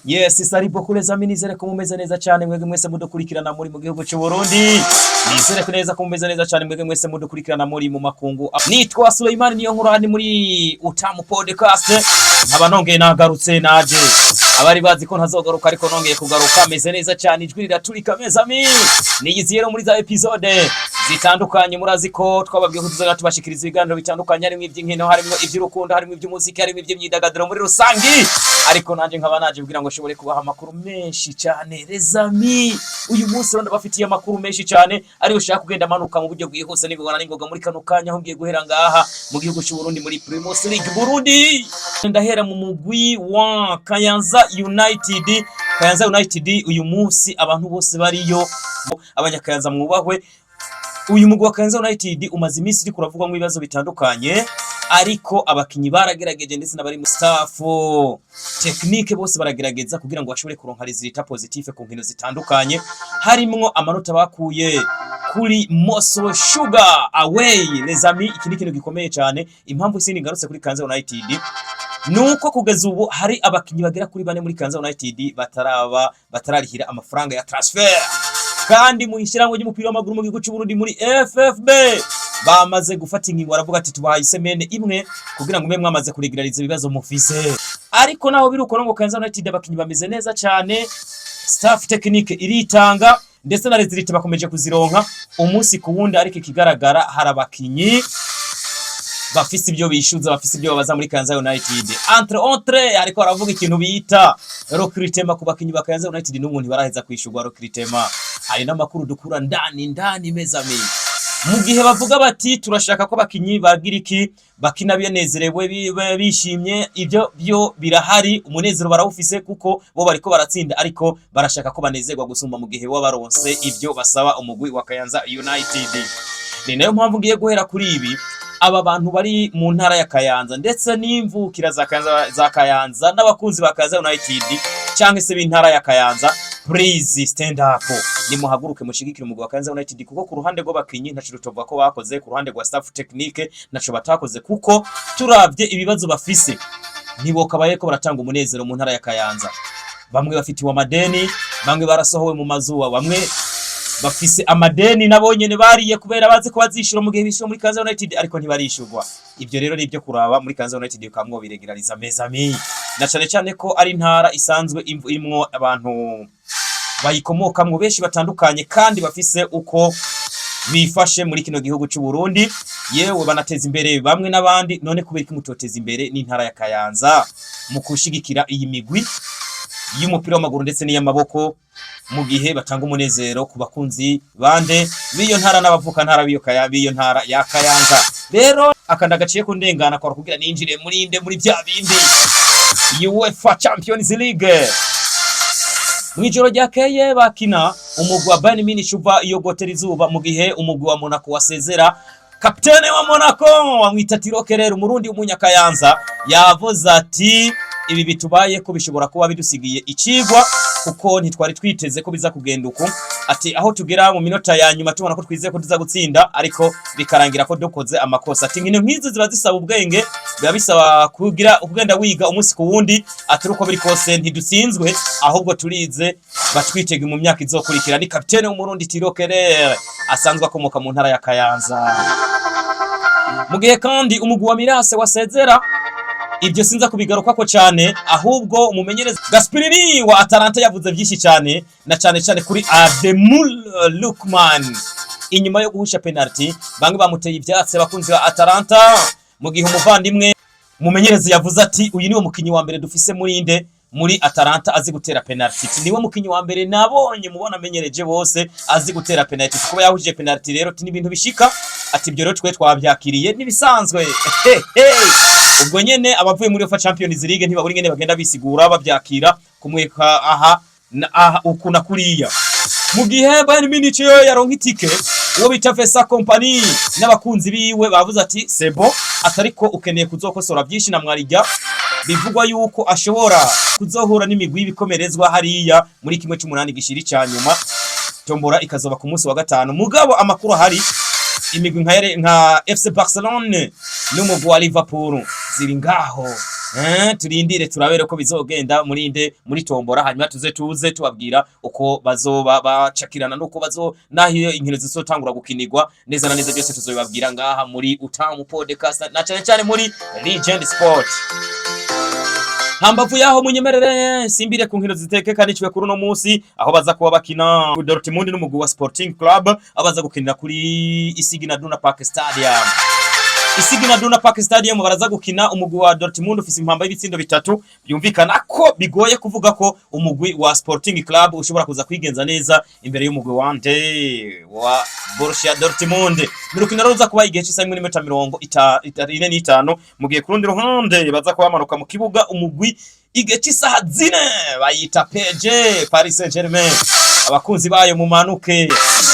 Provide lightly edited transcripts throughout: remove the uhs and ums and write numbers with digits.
Yes, saripo kuleza minizere ko mumeze neza cyane mwege mwese mudukurikirana muri mu gihugu cy'u Burundi. Nizere ko neza ko mumeze neza cyane mwege mwese mudukurikirana muri mu makungu. Nitwa Suleiman niyo nkurani muri Utamu Podcast. Nkaba nongeye nagarutse naje. Abari bazi ko ntazogaruka ariko nongeye kugaruka meze neza cyane ijwi riraturika mezami. Niyiziye muri za episode zitandukanye murazi ko twababwiye ko tuzaga tubashikiriza ibiganiro bitandukanye harimo iby'inkino harimo iby'urukundo harimo iby'umuziki harimo iby'imyidagaduro muri rusangi ariko nanje nkaba naje kugira ngo shobore kubaha amakuru menshi cyane rezami uyu munsi ronda bafitiye amakuru menshi cyane ari ushaka kugenda manuka mu buryo bwihuse n'ibigwana n'ingoga muri kano kanya aho ngiye guhera ngaha mu gihugu cy'u Burundi muri Primus League Burundi ndahera mu mugwi wa Kayanza United. Kayanza United uyu munsi abantu bose bariyo abanyakayanza mwubahwe. Uyu mugwi wa Kayanza United umaze iminsi iri kuravugwa mu bibazo bitandukanye ariko abakinyi baragerageje ndetse n'abari mu staff technique bose baragerageza kugira ngo bashobore kuronka resultat positive ku nkino zitandukanye harimo amanota bakuye kuri Moso Sugar away les amis. Iki ni ikintu gikomeye cyane. Impamvu isindi ngarutse kuri Kayanza United nuko kugeza ubu hari abakinyi bagera kuri 4 muri Kayanza United batararihira amafaranga ya transfer kandi mu ishirango ry'umupira w'amaguru mu gihugu cy'u Burundi muri FFB bamaze gufata ingingo baravuga ati tubahaye semene imwe kugira ngo mwe mwamaze kuregerariza ibibazo mufise. Ariko naho biruko ngo Kayanza United abakinyi bameze neza cyane, staff technique iritanga ndetse na resultat bakomeje kuzironka umunsi ku wundi. Ariko ikigaragara hari abakinyi bafise ibyo bishuza bafise ibyo babaza muri Kayanza United entre autres ariko aravuga ikintu bita recruitment ku bakinyi ba Kayanza United n'umuntu baraheza kwishurwa recruitment. Hari n'amakuru dukura ndani mezami mu gihe bavuga bati turashaka ko bakinyi bagira iki bakina byenezerewe bishimye. Ibyo byo birahari, umunezero barawufise kuko bo bariko baratsinda ariko barashaka ko banezerwa gusumba mu gihe bo baronse ibyo basaba umugwi wa Kayanza United. Ni nayo mpamvu ngiye guhera kuri ibi aba bantu bari mu ntara ya Kayanza ndetse n'imvukira za Kayanza n'abakunzi ba Kayanza United cyangwa se b'intara ya Kayanza, please stand up nimuhaguruke mushigikira umugwi wa Kayanza United kuko ku ruhande rwo bakinyi ntaco tuvuga ko bakoze, ku ruhande rwa staff technique naco batakoze kuko turavye ibibazo bafise nibo kabaye ko baratanga umunezero mu ntara ya Kayanza. Bamwe bafitiwe amadeni, bamwe barasohowe mu mazuwa, bamwe bafise amadeni nabo nyene bariye kubera bazi ko bazishura mu gihe bishura muri Kayanza United ariko ntibarishurwa. Ibyo rero ni ibyo kuraba muri Kayanza United ukamwo biregerariza mezami na cyane ko ari ntara isanzwe imwo abantu bayikomokamwo benshi batandukanye kandi bafise uko bifashe muri kino gihugu cy'u Burundi, yewe banateza imbere bamwe n'abandi. None kubera ko mutoteza imbere n'intara ya Kayanza mu kushigikira iyi migwi y'umupira w'amaguru ndetse n'iy'amaboko mu gihe batanga umunezero ku bakunzi bande biyo ntara n'abavuka ntara biyo ntara ya Kayanza. Rero akanda gaciye ku ndengana kwa kugira ninjire muri bya bindi UEFA Champions League. Mwijoro ryakeye bakina umugwi wa Bayern Munich uva iyo gotera izuba mu gihe umugwi wa Monaco wasezera kapitene wa Monaco wamwita Tirokerera umurundi w'umunyakayanza yavuze ati ibi bitubaye ko bishobora kuba bidusigiye icigwa kuko ntitwari twiteze ko biza kugenda uko. Ati aho tugera mu minota ya nyuma tubona ko twizeye ko tuza gutsinda ariko bikarangira ko dukoze amakosa. Ati nkino nk'izi ziba zisaba ubwenge, biba bisaba kugenda wiga umunsi ku wundi. Ati uko biri kose ntidutsinzwe ahubwo turize batwitege mu myaka izokurikira. Ni kapitene w'umurundi Tirokerera asanzwe akomoka mu ntara ya Kayanza. Mu gihe kandi umugwi wa Mirase wasezera ibyo sinza kubigaruka ko cyane ahubwo umumenyereza Gasperini wa Atalanta yavuze byinshi cyane na cyane kuri Ademul Lukman inyuma yo guhusha penalty. Bamwe bamuteye ibyatsi bakunzi ba Atalanta mu gihe umuvandimwe umumenyereza yavuze ati uyu niwe mukinyi wa mbere dufise muri Atalanta azi gutera penalty. Niwe mukinyi wa mbere nabonye mubona amenyereje bose azi gutera penalty kuko yahujije penalty. Rero n'ibintu bishika ati ibyo rero twe twabyakiriye nibisanzwe. Ubwo nyene abavuye muri UEFA Champions League ntibaburi ngene bagenda bisigura babyakira kumweka aha ukuna kuriya. Mu gihe Bayern Munich yo yaronka itike uwo bita Fesa Company n'abakunzi biwe bavuze ati sebo atariko ukeneye kuzokosora byinshi na mwarijya bivugwa yuko ashobora kuzohura n'imigwi bikomerezwa hariya muri kimwe cy'umunani gishiri cyanyuma tombora ikazoba ku munsi wa gatanu. Mugabo amakuru hari imigwi nka FC Barcelone n'umugwi wa Liverpool ziri ngaho. Turindire turabere ko bizogenda muri tombora hanyuma tuze tubabwira uko bazoba bacakirana nuko nahiyo inkino zizotangura gukinirwa neza na neza byose tuzobibabwira ngaha muri Utamu Podcast na cyane muri Legend Sport. Hambavu yaho munyemerere simbire ku nkino zitekekanijwe kuri uno munsi aho baza kuba bakina Dortmund n'umugwi wa Sporting Club abaza gukinira kuri Isigina Iduna Park Stadium. Isigina Iduna Park Stadium baraza gukina umugwi wa Dortmund ufise impamba y'ibitsindo bitatu byumvikana ko bigoye kuvuga ko umugwi wa Sporting Club ushobora kuza kwigenza neza imbere y'umugwi wa Borussia Dortmund. Mirukino roza kuba igihe cy'isa 1:45 mu gihe kurundi ruhande baza kuba manuka mu kibuga umugwi igihe cy'isaha 4 bayita PSG Paris Saint-Germain. Abakunzi bayo mu manuke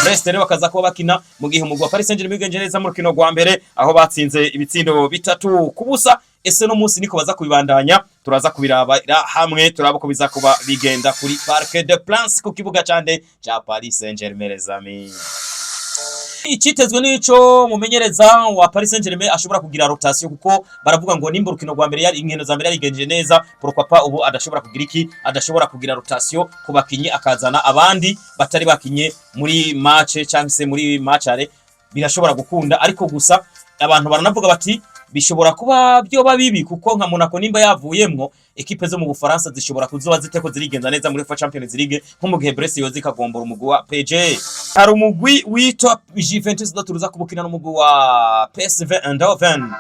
Brest rero bakaza kuba bakina mu gihe umugwi wa Paris Saint-Germain bigenje neza mu rukino rwa mbere aho batsinze ibitsindo 3-0. Ese no munsi niko baza kubibandanya turaza kubirabira hamwe turaba ko biza kuba bigenda kuri Parc des Princes ku kibuga cyande cha Paris Saint-Germain les amis. Icyitezwe nico mumenyereza wa Paris Saint-Germain ashobora kugira rotation kuko baravuga ngo nimba urukino rwa mbere yari inkino za mbere yari igenje neza pourquoi pas ubu adashobora kugira adashobora kugira rotation ku bakinyi akazana abandi batari bakinye muri match cyangwa se muri matchare birashobora gukunda. Ariko gusa abantu baranavuga bati bishobora kuba byo babibi kuko nka Monaco nimba yavuyemwo ekipe zo mu Bufaransa zishobora kuzoba ziteko zirigenza neza muri UEFA Champions League nko mu gihe Brest yozi kagombora umugwi wa PSG. Hari umugwi witwa Juventus turuza kubukina n'umugwi wa PSV Eindhoven.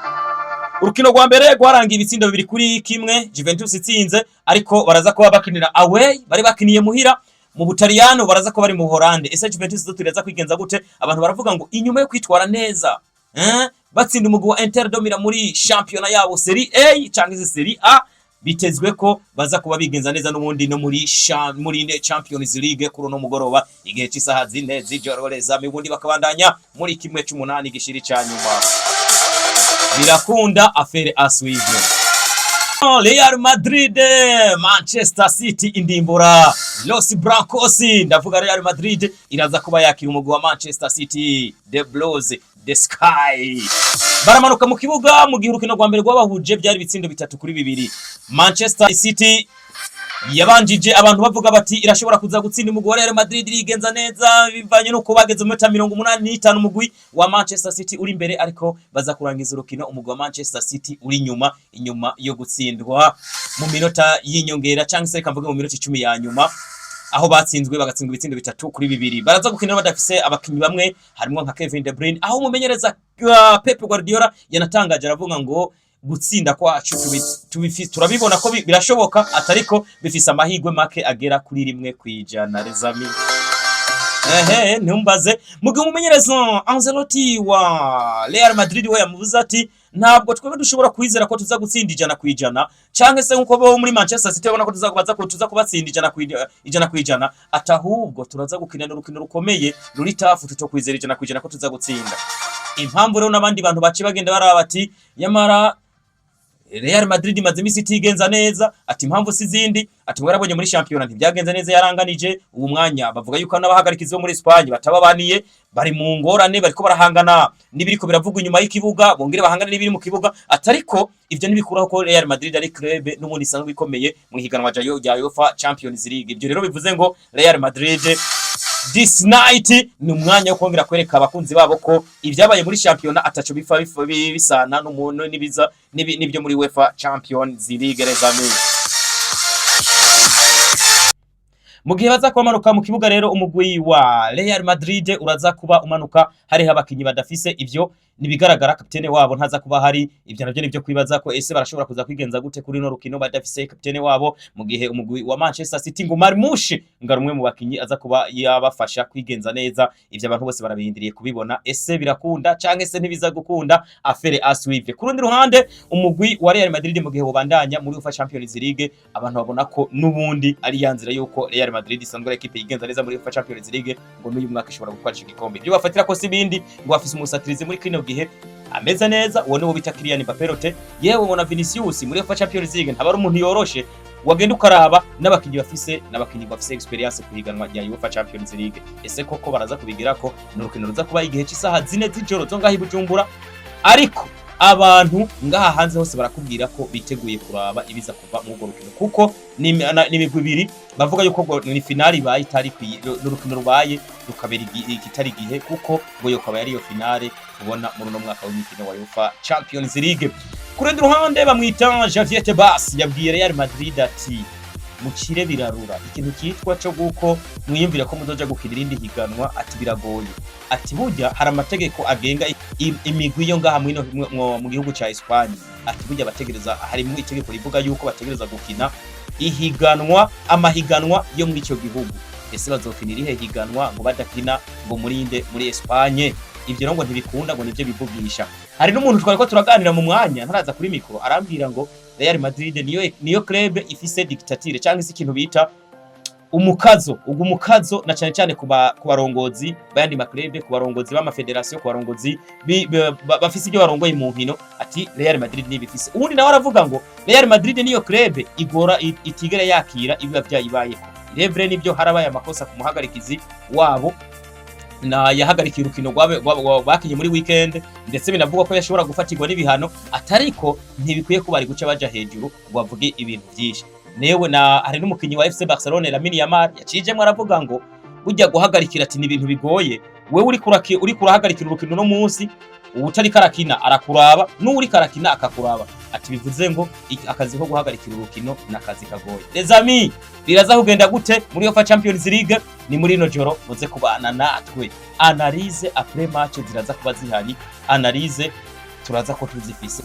Urukino rwa mbere rwarangiye ibitsindo 2-1 Juventus itsinze ariko baraza kuba bakinira away bari bakiniye muhira mu Butaliyano baraza ko bari mu Hollande. Ese Juventus turiza kwigenza gute? Abantu baravuga ngo inyuma yo kwitwara neza batsinda umugwi wa Inter de Milan muri championa yabo Serie A cyangwa Serie A bitezwe ko baza kuba bigenza neza n'ubundi no muri Champions League kuri no mugoroba igihe cy'isaha 4 z'ijororeza mibundi bakabandanya muri kimwe cy'umunani gishiri cyanyuma. Birakunda affaire à suivre. Real Madrid Manchester City indimbura Los Blancos. Ndavuga Real Madrid iraza kuba yakira umugwi wa Manchester City The Blues The Sky. Baramanuka mu kibuga mu gihe urukino rwa mbere rwabahuje byari bitsindo 3-2. Manchester City yabanjije abantu bavuga bati irashobora kuza gutsinda umugwi wa Real Madrid rigenza neza bivanye nuko bageze mu 85 umugwi wa Manchester City uri imbere ariko baza kurangiza urukino umugwi wa Manchester City uri inyuma yo gutsindwa mu minota y'inyongera cyangwa se kamvuga mu minota 10 ya nyuma aho batsinzwe bagatsindwa ibitsindo 3-2. Baraza gukinira badafise abakinyi bamwe harimo nka Kevin De Bruyne aho mumenyereza Pep Guardiola yanatangaje aravuga ngo gutsinda kwacu turabibona ko birashoboka atariko bifise amahirwe make agera kuri 1% rezami. Ntumbaze mugihe umumenyereza Ancelotti wa Real Madrid we yamuvuze ati ntabwo twebwe dushobora kwizera ko tuza gutsinda 100% canke se nkuko bo muri Manchester City babona ko tuza kubatsinda 100% atahubwo turaza gukinana urukino rukomeye ruri tafu tuto kwizera 100% ko tuza gutsinda. Impamvu rero nabandi bantu baci bagenda baraba bati yamara Real Madrid imaze imisi itigenza neza ati impamvu sizindi ati mwarabonye muri championnat ntibyagenze neza yaranganije ubu mwanya bavuga yuko n'abahagarikizo muri Espagne batababaniye bari mu ngorane bariko barahangana nibiriko biravugwa inyuma y'ikibuga bongere bahangana n'ibiri mu kibuga atariko ivyo nibikuraho ko Real Madrid ari club n'umundi isanzwe ikomeye mu higanwa rya UEFA Champions League. Ibyo rero bivuze ngo Real Madrid this night ni umwanya wo kongera kwereka abakunzi babo ko ibyabaye muri championnat atacho bisana n'umuntu nibiza nibyo muri UEFA Champions League rezame. Mu gihe baza kwamanuka mu kibuga rero umugwi wa Real Madrid uraza kuba umanuka hari abakinyi badafise ivyo nibigaragara kapitene wabo ntaza kuba hari. Ivyo navyo nivyo kwibaza ko ese barashobora kuza kwigenza gute kuri no rukino badafise kapitene wabo, mu gihe umugwi wa Manchester City ngo Marmoush ngarumwe mu bakinyi aza kuba yabafasha kwigenza neza. Ivyo abantu bose barabindiriye kubibona, ese birakunda canke se ntibiza gukunda afere aswive. Ku rundi ruhande umugwi wa Real Madrid mu gihe bobandanya muri UEFA Champions League, abantu babona ko nubundi ari yanzira yuko Real Madrid isanzwe ari equipe yigenza neza muri UEFA Champions League, ngo n'uyu mwaka ishobora gutwara igikombe. Ibyo bafatira ko sibindi ngo afise umusatirizi muri kino gihe ameze neza, uwo niwo bita Kylian Mbappé. Yewe ubona Vinicius muri UEFA Champions League ntabari umuntu yoroshe, wagenda ukaraba n'abakinyi bafise experience kuhiganwa rya UEFA Champions League. Ese koko baraza kubigira ko n'urukino ruza kuba igihe cy'isaha 4 z'ijoro zo ngaho i Bujumbura, ariko abantu ngaha hanze hose barakubwira ko biteguye kuraba ibiza kuva mu rukino, kuko ni imigwi ibiri bavuga yuko ni finali ibaye itari n'urukino rubaye rukabera ikitari gihe, kuko ngo yokaba yari yo finale ubona muri no mwaka w'imikino wa UEFA Champions League. Ku rundi ruhande bamwita Javier Tebas yabwiye Real Madrid ati mukire birarura, ikintu kitwa cyo guko mwiyumvira ko muzoja gukina irindi higanwa ati biragoye, ati burya hari amategeko agenga imigwi yo ngaha mu gihugu ca Espagne, ati burya bategereza harimo itegeko rivuga yuko bategereza gukina amahiganwa yo muri ico gihugu. Ese bazokinira ihe higanwa ngo badakina ngo muri Espagne? Ivyo ngo ntibikunda, ngo nivyo bivugisha. Hari n'umuntu twariko turaganira mu mwanya ntaraza kuri mikro arambwira ngo Real Madrid niyo club ifise dictature cyangwa se ikintu bita umukazo na cyane cyane ku barongozi bayandi maklebe, ku barongozi b'amafederation, ku barongozi bafise ibyo barongoye mu nkino, ati Real Madrid niyo bifise. Ubundi nawe aravuga ngo Real Madrid niyo club igora itigere yakira ibiba byayibayeko. Revre nibyo harabaye amakosa ku muhagarikizi wabo na yahagarikiye urukino bakinye muri weekend, ndetse binavuga ko yashobora gufatirwa n'ibihano, atariko ntibikwiye ko bari guca baja hejuru bavuge ibintu byinshi. Newe hari n'umukinyi wa FC Barcelona Lamine Yamal yacijemwe aravuga ngo burya guhagarikira ati ni ibintu bigoye, wewe uri kurahagarikira urukino no munsi ubutari karakina arakuraba n'uri karakina akakuraba, ati bivuze ngo akazi ko guhagarikira urukino nakazi kagoye. Les amis, biraza kugenda gute muri UEFA Champions League? Ni muri no joro muze kubana natwe. Analyse après match ziraza kuba zihari, analyse turaza ko tuzifise.